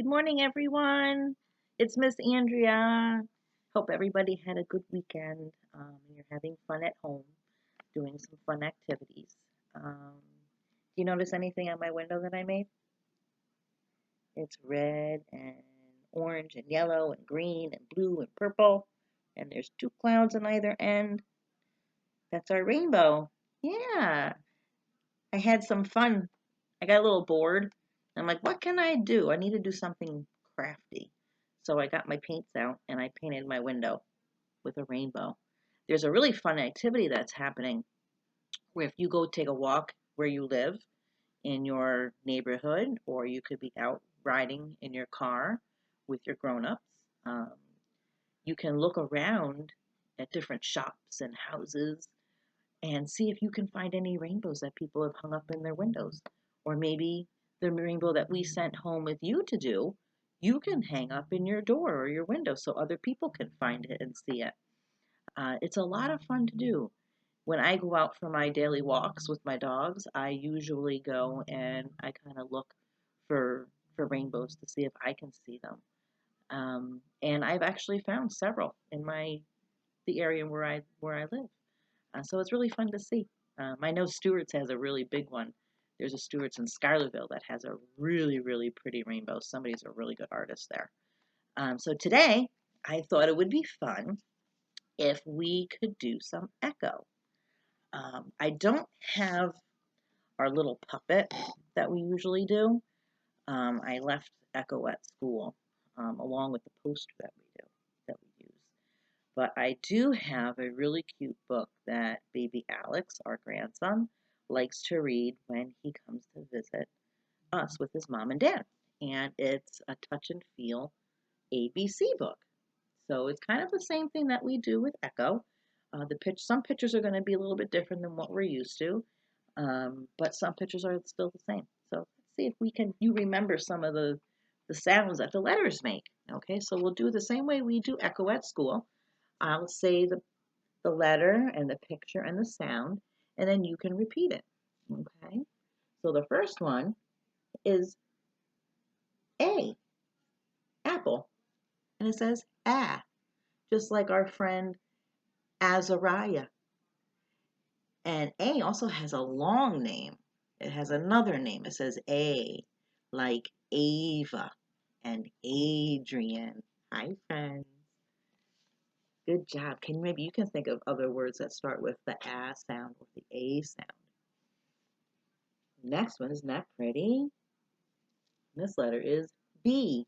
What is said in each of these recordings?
Good morning, everyone. It's Miss Andrea. Hope everybody had a good weekend and you're having fun at home, doing some fun activities. Do you notice anything on my window that I made? It's red and orange and yellow and green and blue and purple, and there's two clouds on either end. That's our rainbow. Yeah, I had some fun. I got a little bored. I'm like, what can I do? I need to do something crafty. So I got my paints out and I painted my window with a rainbow. There's a really fun activity that's happening where if you go take a walk where you live in your neighborhood, or you could be out riding in your car with your grown-ups, um, you can look around at different shops and houses and see if you can find any rainbows that people have hung up in their windows. Or maybe the rainbow that we sent home with you to do, you can hang up in your door or your window so other people can find it and see it. It's a lot of fun to do. When I go out for my daily walks with my dogs, I usually go and I kind of look for rainbows to see if I can see them. And I've actually found several in the area where I live. So it's really fun to see. I know Stewart's has a really big one. There's a Stewart's in Schuylerville that has a really, really pretty rainbow. Somebody's a really good artist there. So today, I thought it would be fun if we could do some echo. I don't have our little puppet that we usually do. I left Echo at school along with the poster that we use. But I do have a really cute book that baby Alex, our grandson, likes to read when he comes to visit us with his mom and dad. And it's a touch and feel ABC book. So it's kind of the same thing that we do with Echo. Some pictures are going to be a little bit different than what we're used to, but some pictures are still the same. So let's see if you remember some of the sounds that the letters make. Okay, so we'll do the same way we do Echo at school. I'll say the letter and the picture and the sound, and then you can repeat it. Okay, so the first one is A, apple, and it says ah, just like our friend Azariah. And A also has a long name. It has another name. It says A, like Ava and Adrian. Hi, friends. Good job. Maybe you can think of other words that start with the A sound or the A sound. Next one, isn't that pretty? This letter is B,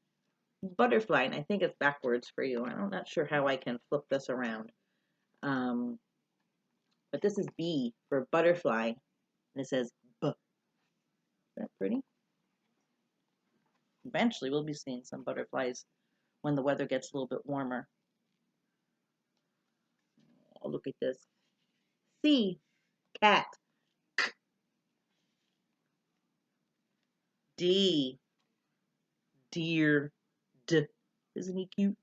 butterfly, and I think it's backwards for you. I'm not sure how I can flip this around. Um, but this is B for butterfly, and it says B. Is that pretty? Eventually, we'll be seeing some butterflies when the weather gets a little bit warmer. Oh, look at this. C, cat. D, deer. D. Isn't he cute?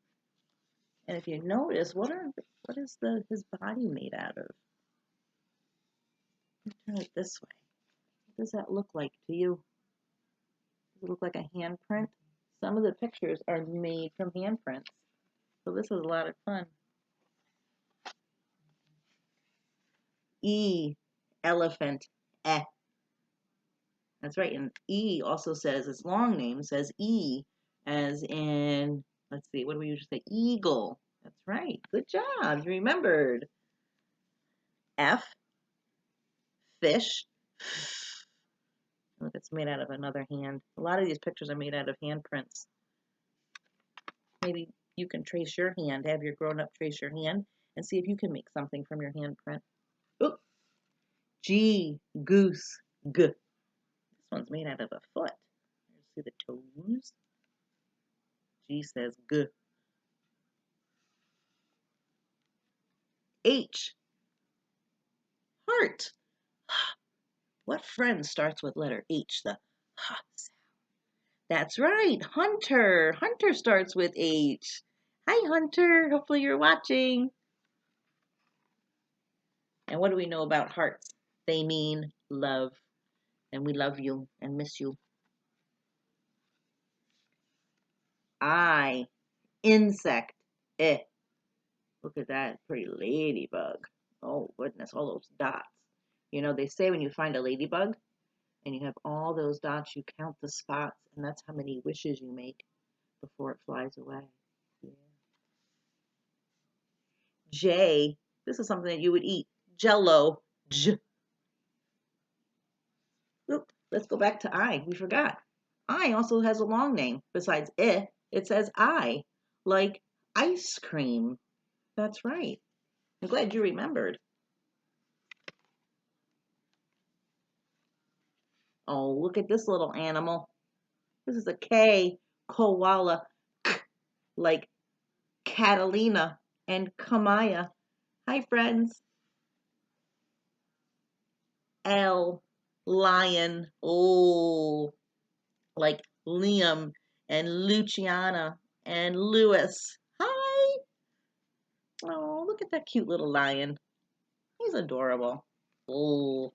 And if you notice, what is his body made out of? Turn it this way. What does that look like to you? Does it look like a handprint? Some of the pictures are made from handprints. So this is a lot of fun. E, elephant. Eh. That's right. And E also says, its long name says E, as in, let's see, what do we usually say? Eagle. That's right. Good job. You remembered. F, fish. Look, it's made out of another hand. A lot of these pictures are made out of handprints. Maybe you can trace your hand, have your grown up trace your hand, and see if you can make something from your handprint. Oop. G, goose. G. This one's made out of a foot. See the toes? G says G. H, heart. What friend starts with letter H? The H sound. That's right, Hunter. Hunter starts with H. Hi, Hunter. Hopefully you're watching. And what do we know about hearts? They mean love. And we love you and miss you. I. Insect. Eh. Look at that pretty ladybug. Oh, goodness, all those dots. You know, they say when you find a ladybug and you have all those dots, you count the spots, and that's how many wishes you make before it flies away. Yeah. J. This is something that you would eat. Jello. J. Oop, let's go back to I. We forgot. I also has a long name. Besides it says I. Like ice cream. That's right. I'm glad you remembered. Oh, look at this little animal. This is a K. Koala. K, like Catalina and Kamaya. Hi, friends. L. Lion. Oh, like Liam and Luciana and Lewis. Hi. Oh, look at that cute little lion. He's adorable. Oh.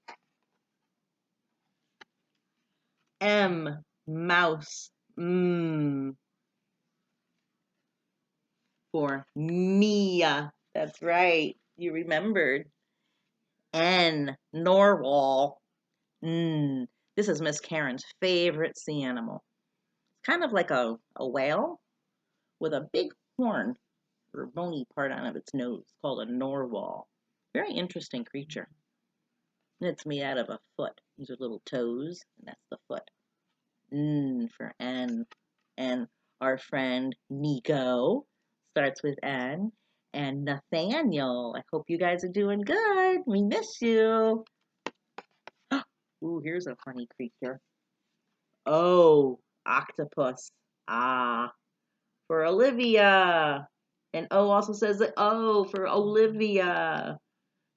M. Mouse. For Mia. That's right. You remembered. N. Narwhal. This is Miss Karen's favorite sea animal. It's kind of like a whale with a big horn or bony part on its nose called a narwhal. Very interesting creature. And it's made out of a foot. These are little toes, and that's the foot. For N. And our friend Nico starts with N. And Nathaniel. I hope you guys are doing good. We miss you. Ooh, here's a funny creature. O. Octopus. Ah. For Olivia. And O also says the O for Olivia.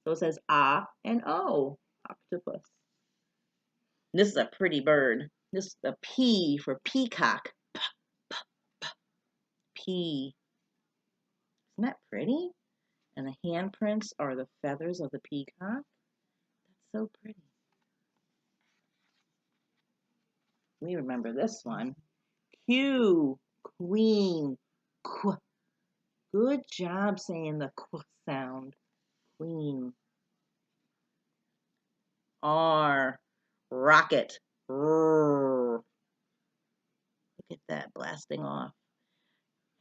So it says ah and O. Octopus. This is a pretty bird. This is a P for peacock. P. Isn't that pretty? And the handprints are the feathers of the peacock. That's so pretty. We remember this one. Q. Queen. Qu. Good job saying the qu sound. Queen. R. Rocket. Rrr. Look at that blasting off.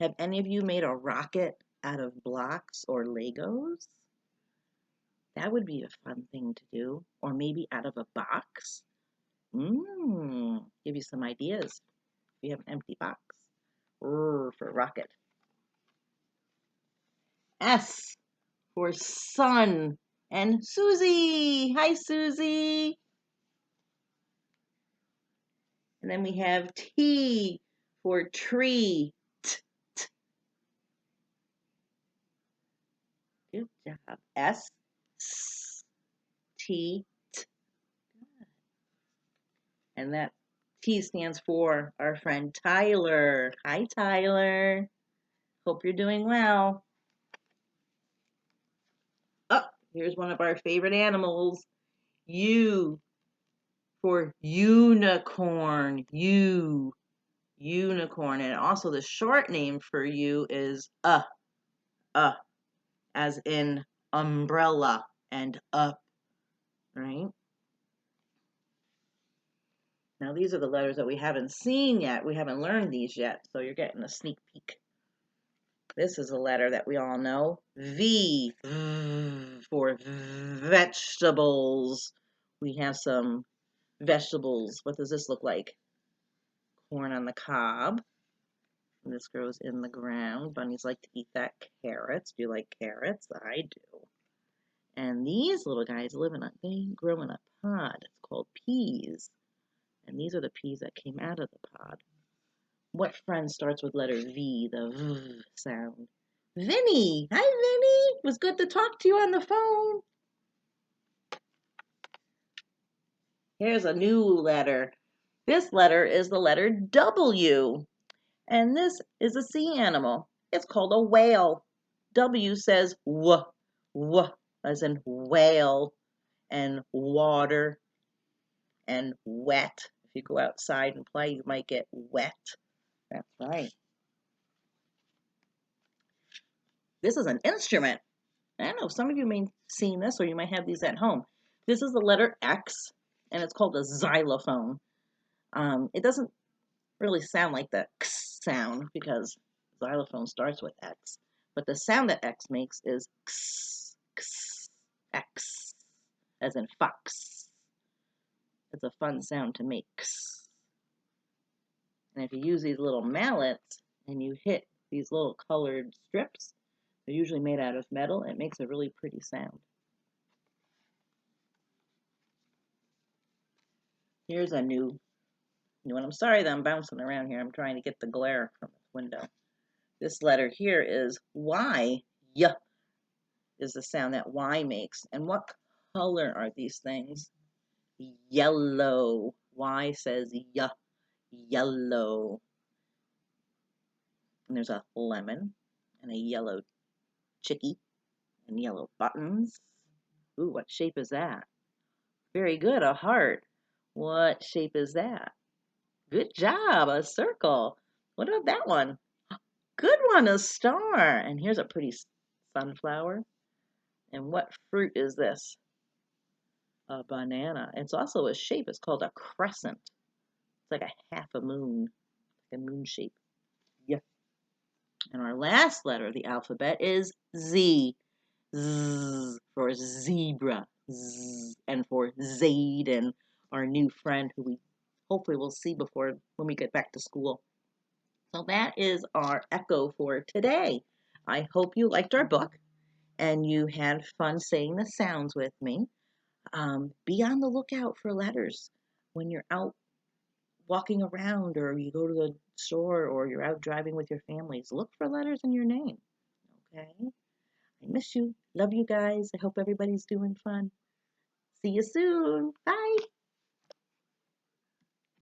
Have any of you made a rocket out of blocks or Legos? That would be a fun thing to do. Or maybe out of a box. Give you some ideas if you have an empty box. For rocket. S for sun. And Susie. Hi, Susie. And then we have T for tree. T, t. Good job. S, S, T, T. And that T stands for our friend Tyler. Hi, Tyler. Hope you're doing well. Oh, here's one of our favorite animals. U for unicorn. Unicorn. And also the short name for you is as in umbrella and up, right? Now these are the letters that we haven't seen yet. We haven't learned these yet, so you're getting a sneak peek. This is a letter that we all know. V for vegetables. We have some vegetables. What does this look like? Corn on the cob. And this grows in the ground. Bunnies like to eat that. Carrots. Do you like carrots? I do. And these little guys they grow in a pod. It's called peas. And these are the peas that came out of the pod. What friend starts with letter V, the V sound? Vinny! Hi, Vinny! It was good to talk to you on the phone. Here's a new letter. This letter is the letter W. And this is a sea animal. It's called a whale. W says w, as in whale, and water, and wet. If you go outside and play, you might get wet. That's right. This is an instrument. I don't know, some of you may have seen this or you might have these at home. This is the letter X, and it's called a xylophone. It doesn't really sound like the X sound because xylophone starts with X, but the sound that X makes is X, X, X, as in fox. It's a fun sound to make. And if you use these little mallets and you hit these little colored strips, they're usually made out of metal, it makes a really pretty sound. Here's a new one. I'm sorry that I'm bouncing around here. I'm trying to get the glare from this window. This letter here is Y. Y is the sound that Y makes. And what color are these things? Yellow. Y says Y. Yellow. And there's a lemon and a yellow chickie and yellow buttons. Ooh, what shape is that? Very good, a heart. What shape is that? Good job, a circle. What about that one? Good one, a star. And here's a pretty sunflower. And what fruit is this? A banana. It's also a shape. It's called a crescent. It's like a half a moon, like a moon shape. Yeah. And our last letter of the alphabet is Z. Z for zebra. Z, and for Zayden, our new friend who we hopefully will see before when we get back to school. So that is our echo for today. I hope you liked our book and you had fun saying the sounds with me. Be on the lookout for letters when you're out walking around or you go to the store or you're out driving with your families. Look for letters in your name. Okay? I miss you. Love you guys. I hope everybody's doing fun. See you soon. Bye.